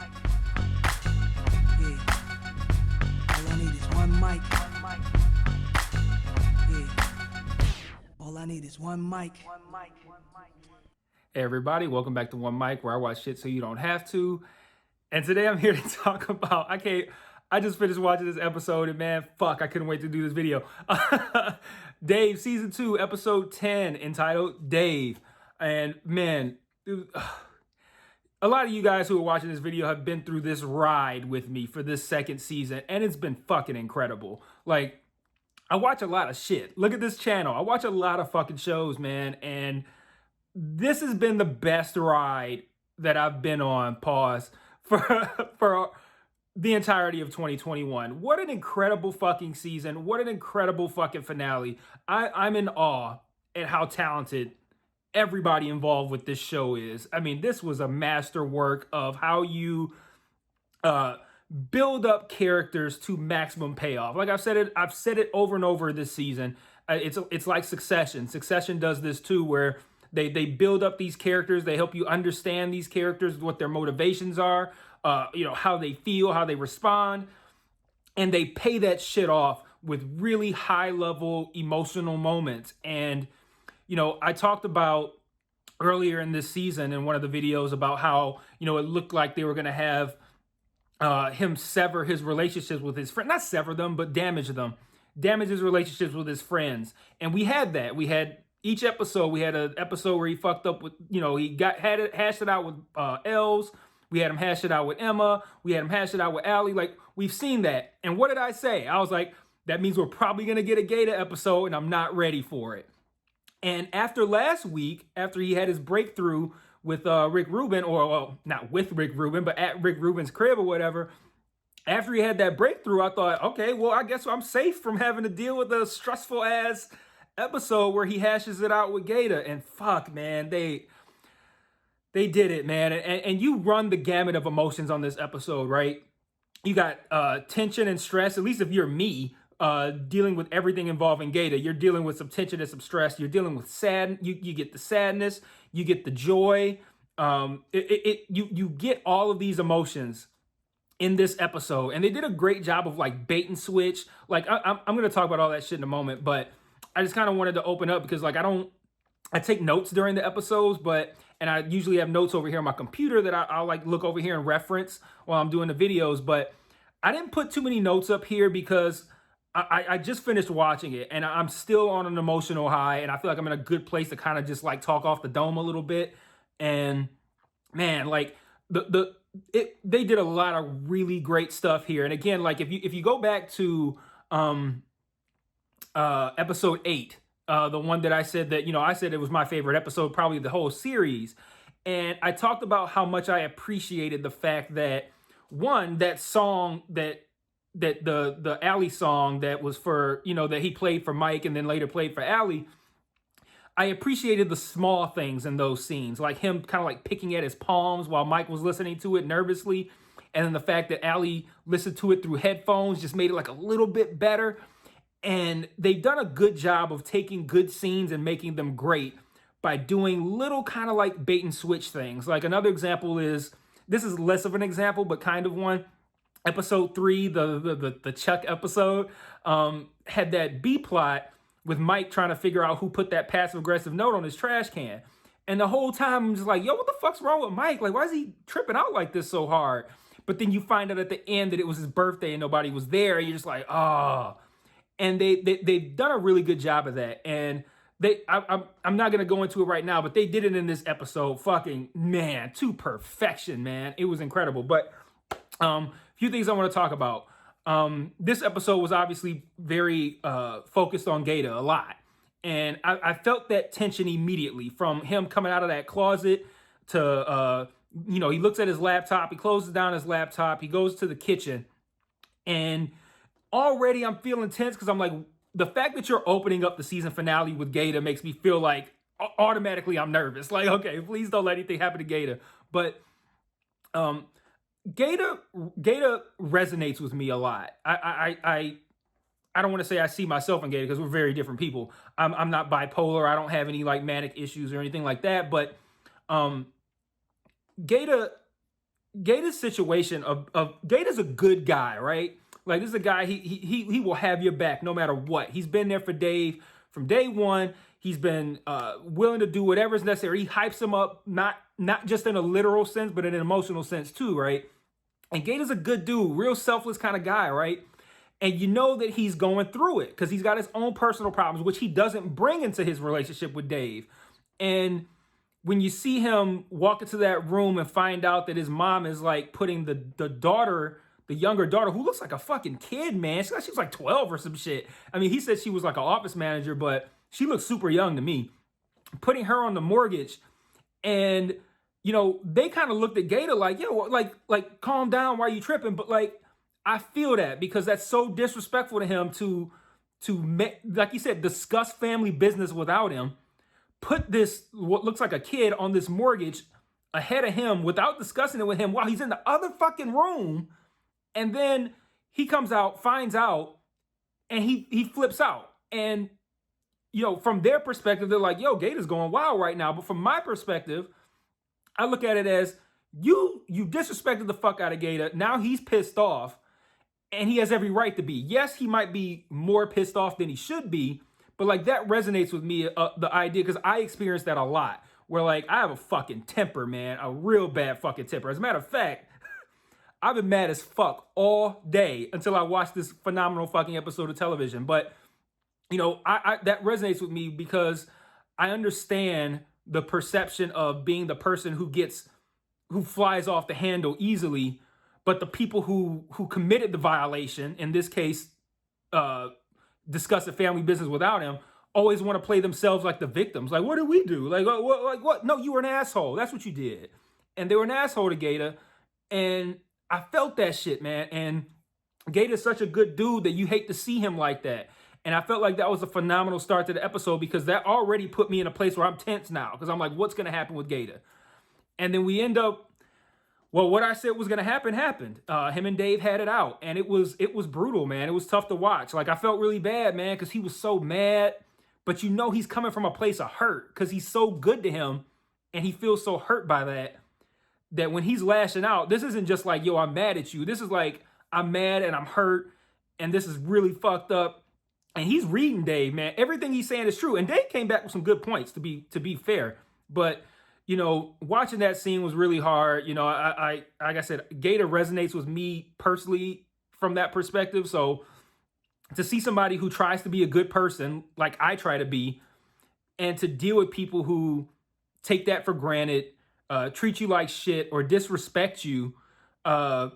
Yeah. All I need is one mic. Yeah. All I need is one mic. Hey everybody, welcome back to One Mic, where I watch shit so you don't have to. And today I'm here to talk about, I just finished watching this episode and man, fuck, I couldn't wait to do this video. Dave, season 2, episode 10, entitled Dave. And man, a lot of you guys who are watching this video have been through this ride with me for this second season, and it's been fucking incredible. Like, I watch a lot of shit. Look at this channel. I watch a lot of fucking shows, man, and this has been the best ride that I've been on, pause, for the entirety of 2021. What an incredible fucking season. What an incredible fucking finale. I'm in awe at how talented everybody involved with this show is. I mean, this was a masterwork of how you build up characters to maximum payoff. Like I've said it over and over this season. It's like Succession. Succession does this too, where they build up these characters. They help you understand these characters, what their motivations are, how they feel, how they respond, and they pay that shit off with really high level emotional moments. And I talked about earlier in this season in one of the videos about how it looked like they were going to have him sever his relationships with his friend, not sever them, but damage his relationships with his friends. And we had that. We had each episode. We had an episode where he fucked up with, he hashed it out with Els. We had him hash it out with Emma. We had him hash it out with Allie. Like, we've seen that. And what did I say? I was like, that means we're probably going to get a Gata episode, and I'm not ready for it. And after last week, after he had his breakthrough with Rick Rubin, or well, not with Rick Rubin, but at Rick Rubin's crib or whatever, after he had that breakthrough, I thought, okay, well, I guess I'm safe from having to deal with a stressful ass episode where he hashes it out with Gata. And fuck, man, they did it, man. And you run the gamut of emotions on this episode, right? You got tension and stress, at least if you're me, dealing with everything involving Gata. You're dealing with some tension and some stress. You're dealing with you get the sadness, you get the joy. You get all of these emotions in this episode, and they did a great job of like bait and switch. Like I'm going to talk about all that shit in a moment, but I just kind of wanted to open up because like I take notes during the episodes, and I usually have notes over here on my computer that I'll like look over here and reference while I'm doing the videos. But I didn't put too many notes up here because I just finished watching it and I'm still on an emotional high, and I feel like I'm in a good place to kind of just like talk off the dome a little bit. And man, like they did a lot of really great stuff here. And again, like if you go back to episode 8, the one that I said that, I said it was my favorite episode, probably the whole series. And I talked about how much I appreciated the fact that, one, that song that the Allie song that was for, that he played for Mike and then later played for Allie, I appreciated the small things in those scenes, like him kind of like picking at his palms while Mike was listening to it nervously. And then the fact that Allie listened to it through headphones just made it like a little bit better. And they've done a good job of taking good scenes and making them great by doing little kind of like bait and switch things. Like another example is, this is less of an example, but kind of one. Episode 3, the Chuck episode, had that B plot with Mike trying to figure out who put that passive aggressive note on his trash can. And the whole time I'm just like, yo, what the fuck's wrong with Mike? Like, why is he tripping out like this so hard? But then you find out at the end that it was his birthday and nobody was there. And you're just like, oh. And they've done a really good job of that. And I'm not going to go into it right now, but they did it in this episode. Fucking, man, to perfection, man. It was incredible. But few things I want to talk about. This episode was obviously very focused on Gata a lot. And I felt that tension immediately from him coming out of that closet to, he looks at his laptop. He closes down his laptop. He goes to the kitchen. And already I'm feeling tense because I'm like, the fact that you're opening up the season finale with Gata makes me feel like automatically I'm nervous. Like, okay, please don't let anything happen to Gata. But Gata resonates with me a lot. I don't want to say I see myself in Gata because we're very different people. I'm not bipolar. I don't have any like manic issues or anything like that. But Gata Gata's situation of Gata's a good guy, right? Like, this is a guy, he will have your back no matter what. He's been there for Dave from day one. He's been willing to do whatever is necessary. He hypes him up, not just in a literal sense, but in an emotional sense too, right? And Gata's a good dude, real selfless kind of guy, right? And you know that he's going through it because he's got his own personal problems, which he doesn't bring into his relationship with Dave. And when you see him walk into that room and find out that his mom is like putting the daughter, the younger daughter, who looks like a fucking kid, man. She was like 12 or some shit. I mean, he said she was like an office manager, but she looks super young to me. Putting her on the mortgage, and they kind of looked at Gata like, yo, like calm down, why are you tripping? But like, I feel that because that's so disrespectful to him to like you said, discuss family business without him. Put this, what looks like a kid, on this mortgage ahead of him without discussing it with him while he's in the other fucking room. And then he comes out, finds out, and he flips out. And, from their perspective, they're like, yo, Gata's going wild right now. But from my perspective, I look at it as you disrespected the fuck out of Gata. Now he's pissed off, and he has every right to be. Yes, he might be more pissed off than he should be, but like, that resonates with me, the idea, because I experienced that a lot, where like, I have a fucking temper, man, a real bad fucking temper. As a matter of fact, I've been mad as fuck all day until I watched this phenomenal fucking episode of television. But, I that resonates with me because I understand the perception of being the person who flies off the handle easily, but the people who committed the violation, in this case, discuss the family business without him, always want to play themselves like the victims. Like, what did we do? Like what? No, you were an asshole. That's what you did. And they were an asshole to Gata. And I felt that shit, man. And Gata's such a good dude that you hate to see him like that. And I felt like that was a phenomenal start to the episode because that already put me in a place where I'm tense now. Because I'm like, what's going to happen with Gata? And then we end up, well, what I said was going to happen happened. Him and Dave had it out. And it was brutal, man. It was tough to watch. Like, I felt really bad, man, because he was so mad. But he's coming from a place of hurt because he's so good to him. And he feels so hurt by that when he's lashing out, this isn't just like, yo, I'm mad at you. This is like, I'm mad and I'm hurt. And this is really fucked up. And he's reading Dave, man. Everything he's saying is true. And Dave came back with some good points, to be fair. But, watching that scene was really hard. I like I said, Gata resonates with me personally from that perspective. So to see somebody who tries to be a good person, like I try to be, and to deal with people who take that for granted, treat you like shit or disrespect you, and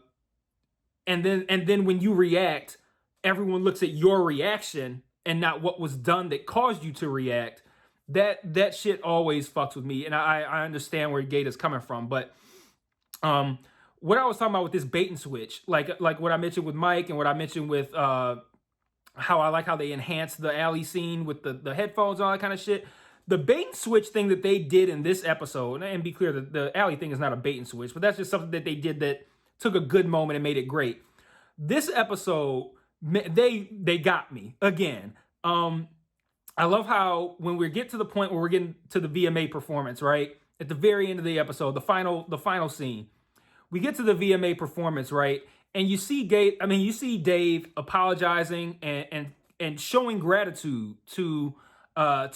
then when you react, everyone looks at your reaction and not what was done that caused you to react. That shit always fucks with me, and I understand where Gata's coming from. But what I was talking about with this bait and switch, like what I mentioned with Mike and what I mentioned with how I like how they enhanced the alley scene with the headphones and all that kind of shit. The bait and switch thing that they did in this episode, and be clear, the alley thing is not a bait and switch, but that's just something that they did that took a good moment and made it great. This episode, they got me again. I love how when we get to the point where we're getting to the VMA performance, right? At the very end of the episode, the final scene, we get to the VMA performance, right? And you see Dave apologizing and showing gratitude to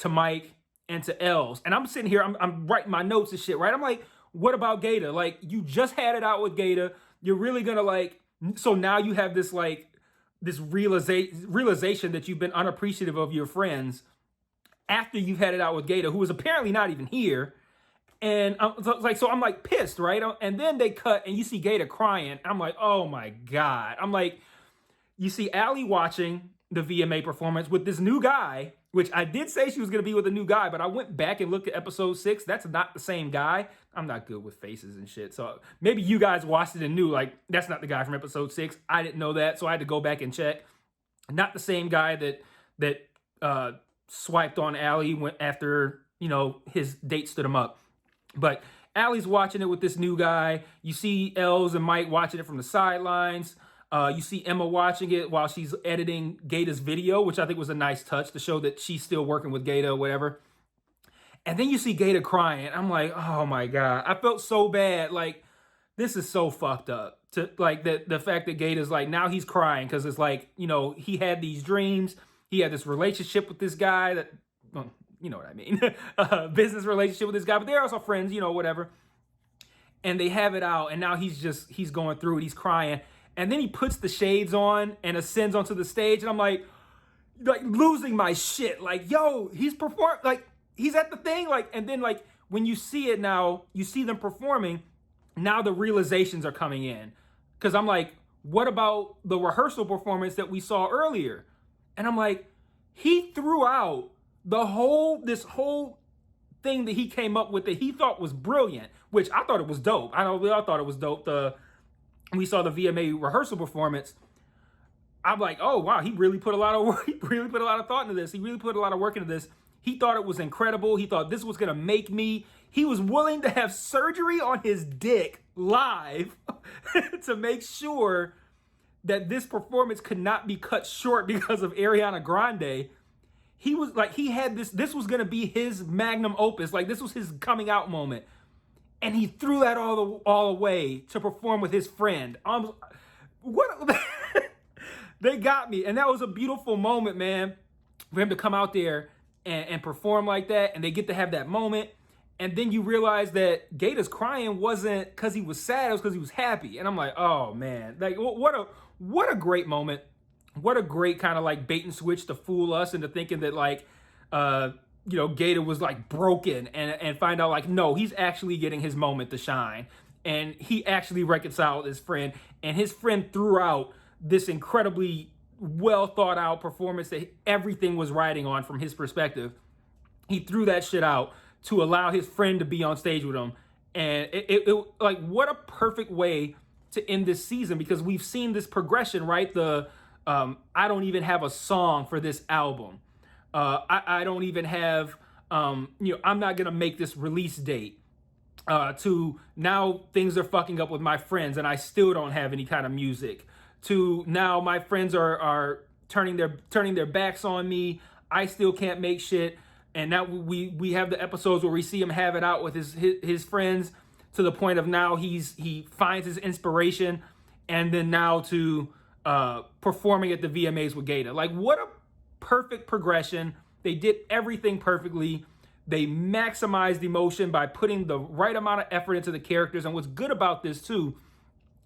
Mike and to Els. And I'm sitting here, I'm writing my notes and shit, right? I'm like, what about Gata? Like, you just had it out with Gata. You're really gonna so now you have this this realization that you've been unappreciative of your friends after you've had it out with Gata, who is apparently not even here. And so I'm like pissed, right? And then they cut and you see Gata crying. I'm like, oh my God. I'm like, you see Allie watching the VMA performance with this new guy, which I did say she was going to be with a new guy, but I went back and looked at episode 6. That's not the same guy. I'm not good with faces and shit. So maybe you guys watched it and knew, like, that's not the guy from episode 6. I didn't know that, so I had to go back and check. Not the same guy that swiped on Allie after, his date stood him up. But Allie's watching it with this new guy. You see Els and Mike watching it from the sidelines. You see Emma watching it while she's editing Gata's video, which I think was a nice touch to show that she's still working with Gata or whatever. And then you see Gata crying. I'm like, oh my God. I felt so bad. Like, this is so fucked up. To like the fact that Gata's like now he's crying because it's like, you know, he had these dreams, he had this relationship with this guy that, well, you know what I mean, business relationship with this guy, but they're also friends, you know, whatever. And they have it out, and now he's going through it, he's crying, and then he puts the shades on and ascends onto the stage, and I'm like losing my shit, like, yo, he's perform, like he's at the thing, like, and then like when you see it now, you see them performing. Now the realizations are coming in, because I'm like, what about the rehearsal performance that we saw earlier? And I'm like, he threw out this whole thing that he came up with that he thought was brilliant, which I thought it was dope. I know we all thought it was dope. We saw the VMA rehearsal performance. I'm like, oh wow, he really put a lot of work, he really put a lot of thought into this. He really put a lot of work into this. He thought it was incredible. He thought this was gonna make me. He was willing to have surgery on his dick live to make sure that this performance could not be cut short because of Ariana Grande. He was like, he had this was gonna be his magnum opus. Like this was his coming out moment. And he threw that all away to perform with his friend. What? They got me. And that was a beautiful moment, man, for him to come out there and perform like that. And they get to have that moment. And then you realize that Gata's crying wasn't because he was sad, it was because he was happy. And I'm like, oh man, like what a great moment. What a great kind of like bait and switch to fool us into thinking that like, you know, Gata was like broken, and find out like, no, he's actually getting his moment to shine. And he actually reconciled with his friend, and his friend threw out this incredibly well thought out performance that everything was riding on from his perspective. He threw that shit out to allow his friend to be on stage with him. And it like, what a perfect way to end this season, because we've seen this progression, right? I don't even have a song for this album. I don't even have, you know, I'm not going to make this release date, to now things are fucking up with my friends and I still don't have any kind of music, to now my friends are turning their backs on me. I still can't make shit. And now we have the episodes where we see him have it out with his friends, to the point of now he finds his inspiration, and then now to performing at the VMAs with Gata. Like, what a perfect progression. They did everything perfectly. They maximized emotion by putting the right amount of effort into the characters. And what's good about this too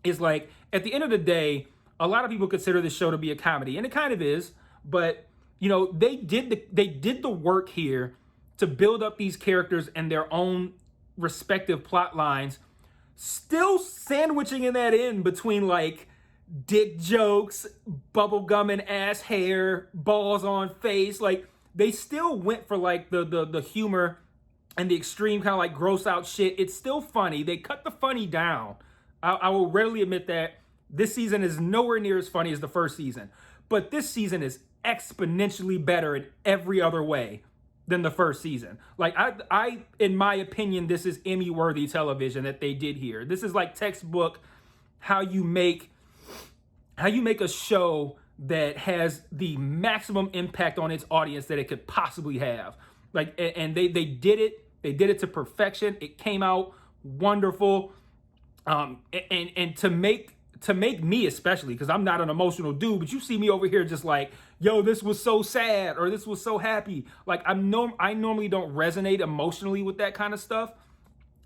is, like, at the end of the day, a lot of people consider this show to be a comedy, and it kind of is, but you know, they did the work here to build up these characters and their own respective plot lines, still sandwiching in that in between like dick jokes, bubblegum and ass hair, balls on face. Like, they still went for like the humor and the extreme kind of like gross out shit. It's still funny. They cut the funny down. I will readily admit that this season is nowhere near as funny as the first season, but this season is exponentially better in every other way than the first season. Like, I in my opinion, this is Emmy-worthy television that they did here. This is like textbook how you make a show that has the maximum impact on its audience that it could possibly have. Like, and they did it. They did it to perfection. It came out wonderful. And to make me, especially because I'm not an emotional dude, but you see me over here just like, yo, this was so sad, or this was so happy. Like, I normally don't resonate emotionally with that kind of stuff,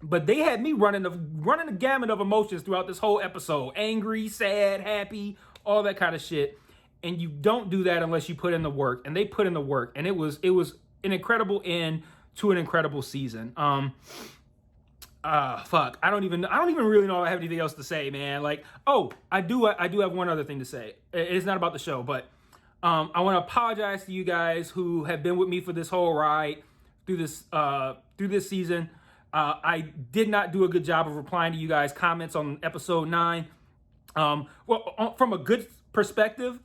but they had me running the gamut of emotions throughout this whole episode: angry, sad, happy, all that kind of shit. And you don't do that unless you put in the work, and they put in the work, and it was an incredible end to an incredible season. Fuck, I don't even really know if I have anything else to say, man. Like, oh, I do have one other thing to say. It's not about the show, but I want to apologize to you guys who have been with me for this whole ride through this season. I did not do a good job of replying to you guys' comments on episode 9. Well, from a good perspective,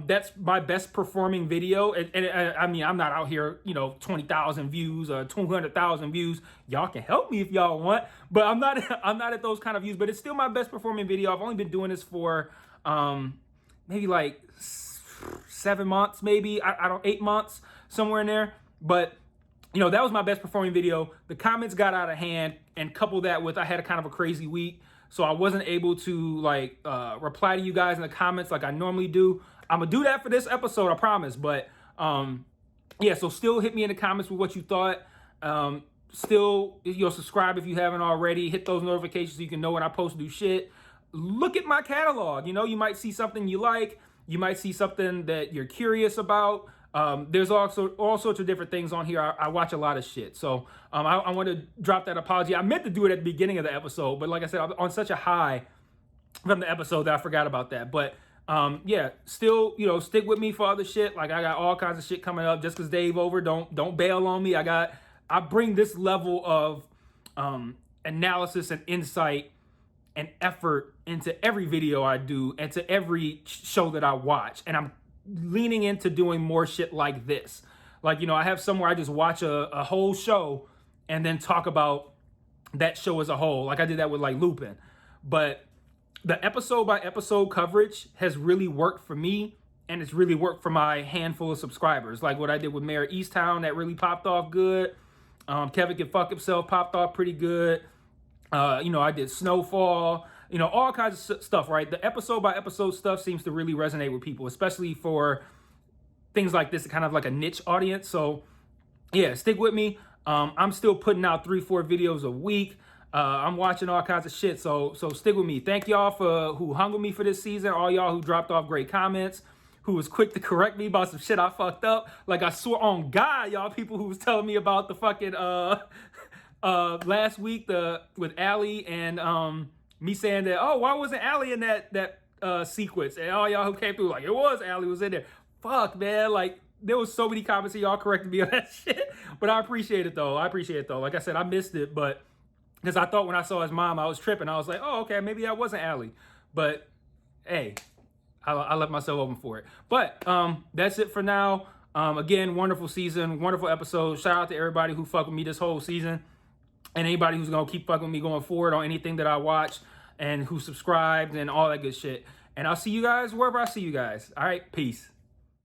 that's my best performing video. And I mean, I'm not out here, 20,000 views or 200,000 views. Y'all can help me if y'all want, but I'm not at those kind of views, but it's still my best performing video. I've only been doing this for, maybe like 7 months, maybe, I don't, 8 months, somewhere in there. But, that was my best performing video. The comments got out of hand, and couple that with, I had a kind of a crazy week. so I wasn't able to like reply to you guys in the comments like I normally do. I'm gonna do that for this episode, I promise. But yeah, so still hit me in the comments with what you thought. Still, subscribe if you haven't already. Hit those notifications so you can know when I post new shit. Look at my catalog. You might see something you like. You might see something that you're curious about. There's also all sorts of different things on here. I watch a lot of shit. So I want to drop that apology. I meant to do it at the beginning of the episode, but like I said, I'm on such a high from the episode that I forgot about that. But yeah, still, stick with me for other shit. Like I got all kinds of shit coming up. Just because Dave over, don't bail on me. I bring this level of analysis and insight and effort into every video I do and to every show that I watch. And I'm leaning into doing more shit like this. Like, I have somewhere I just watch a whole show and then talk about that show as a whole. Like I did that with like Lupin. But the episode by episode coverage has really worked for me, and it's really worked for my handful of subscribers. Like what I did with Mayor Easttown, that really popped off good. Kevin Can Fuck Himself popped off pretty good. I did Snowfall, all kinds of stuff, right? The episode by episode stuff seems to really resonate with people, especially for things like this, kind of like a niche audience. So yeah, stick with me. I'm still putting out 3-4 videos a week. I'm watching all kinds of shit. So stick with me. Thank y'all for who hung with me for this season. All y'all who dropped off great comments, who was quick to correct me about some shit I fucked up. Like I swore on God, y'all people who was telling me about the fucking last week with Allie and me saying that, oh, why wasn't Allie in that sequence? And all y'all who came through like, it was Allie was in there. Fuck, man. Like there was so many comments and y'all corrected me on that shit. But I appreciate it though. Like I said, I missed it, but because I thought when I saw his mom, I was tripping. I was like, oh, okay, maybe that wasn't Allie. But hey, I left myself open for it. But that's it for now. Again, wonderful season, wonderful episode. Shout out to everybody who fucked with me this whole season. And anybody who's going to keep fucking with me going forward on anything that I watch and who subscribed and all that good shit. And I'll see you guys wherever I see you guys. All right, peace.